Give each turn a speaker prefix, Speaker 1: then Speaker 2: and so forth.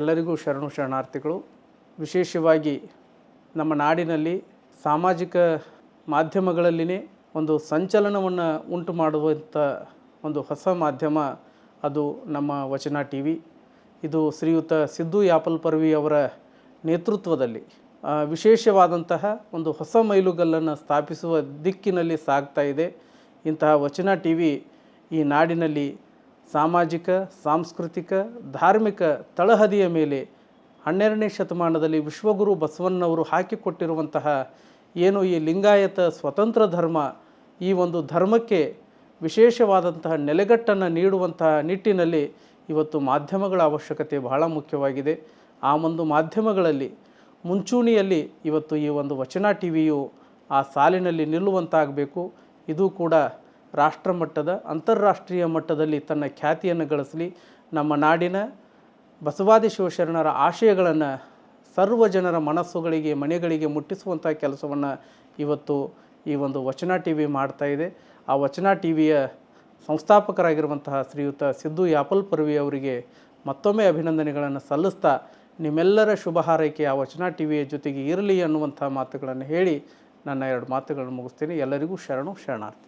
Speaker 1: ಎಲ್ಲರಿಗೂ ಶರಣು ಶರಣಾರ್ಥಿಗಳು. ವಿಶೇಷವಾಗಿ ನಮ್ಮ ನಾಡಿನಲ್ಲಿ ಸಾಮಾಜಿಕ ಮಾಧ್ಯಮಗಳಲ್ಲಿನೇ ಒಂದು ಸಂಚಲನವನ್ನು ಉಂಟು ಮಾಡುವಂಥ ಒಂದು ಹೊಸ ಮಾಧ್ಯಮ ಅದು ನಮ್ಮ ವಚನ ಟಿ ವಿ. ಇದು ಶ್ರೀಯುತ ಸಿದ್ದು ಯಾಪಲ್ ಪರ್ವಿ ಅವರ ನೇತೃತ್ವದಲ್ಲಿ ವಿಶೇಷವಾದಂತಹ ಒಂದು ಹೊಸ ಮೈಲುಗಲ್ಲನ್ನು ಸ್ಥಾಪಿಸುವ ದಿಕ್ಕಿನಲ್ಲಿ ಸಾಗ್ತಾ ಇದೆ. ಇಂತಹ ವಚನ ಟಿ ವಿ ಈ ನಾಡಿನಲ್ಲಿ ಸಾಮಾಜಿಕ, ಸಾಂಸ್ಕೃತಿಕ, ಧಾರ್ಮಿಕ ತಳಹದಿಯ ಮೇಲೆ 12ನೇ ಶತಮಾನದಲ್ಲಿ ವಿಶ್ವಗುರು ಬಸವಣ್ಣವರು ಹಾಕಿಕೊಟ್ಟಿರುವಂತಹ ಏನು ಈ ಲಿಂಗಾಯತ ಸ್ವತಂತ್ರ ಧರ್ಮ, ಈ ಒಂದು ಧರ್ಮಕ್ಕೆ ವಿಶೇಷವಾದಂತಹ ನೆಲೆಗಟ್ಟನ್ನು ನೀಡುವಂತಹ ನಿಟ್ಟಿನಲ್ಲಿ ಇವತ್ತು ಮಾಧ್ಯಮಗಳ ಅವಶ್ಯಕತೆ ಬಹಳ ಮುಖ್ಯವಾಗಿದೆ. ಆ ಒಂದು ಮಾಧ್ಯಮಗಳಲ್ಲಿ ಮುಂಚೂಣಿಯಲ್ಲಿ ಇವತ್ತು ಈ ಒಂದು ವಚನ ಟಿ ವಿಯು ಆ ಸಾಲಿನಲ್ಲಿ ನಿಲ್ಲುವಂತಾಗಬೇಕು. ಇದು ಕೂಡ ರಾಷ್ಟ್ರಮಟ್ಟದ, ಅಂತಾರಾಷ್ಟ್ರೀಯ ಮಟ್ಟದಲ್ಲಿ ತನ್ನ ಖ್ಯಾತಿಯನ್ನು ಗಳಿಸಲಿ. ನಮ್ಮ ನಾಡಿನ ಬಸವಾದಿ ಶಿವಶರಣರ ಆಶಯಗಳನ್ನು ಸರ್ವ ಜನರ ಮನಸ್ಸುಗಳಿಗೆ, ಮನೆಗಳಿಗೆ ಮುಟ್ಟಿಸುವಂಥ ಕೆಲಸವನ್ನು ಇವತ್ತು ಈ ಒಂದು ವಚನ ಟಿ ವಿ ಮಾಡ್ತಾಯಿದೆ. ಆ ವಚನ ಟಿ ವಿಯ ಸಂಸ್ಥಾಪಕರಾಗಿರುವಂತಹ ಶ್ರೀಯುತ ಸಿದ್ದು ಯಾಪಲ್ ಪರ್ವಿ ಅವರಿಗೆ ಮತ್ತೊಮ್ಮೆ ಅಭಿನಂದನೆಗಳನ್ನು ಸಲ್ಲಿಸ್ತಾ, ನಿಮ್ಮೆಲ್ಲರ ಶುಭ ಹಾರೈಕೆ ಆ ವಚನ ಟಿ ವಿಯ ಜೊತೆಗೆ ಇರಲಿ ಅನ್ನುವಂಥ ಮಾತುಗಳನ್ನು ಹೇಳಿ ನನ್ನ 2 ಮಾತುಗಳನ್ನು ಮುಗಿಸ್ತೀನಿ. ಎಲ್ಲರಿಗೂ ಶರಣು ಶರಣಾರ್ಥಿ.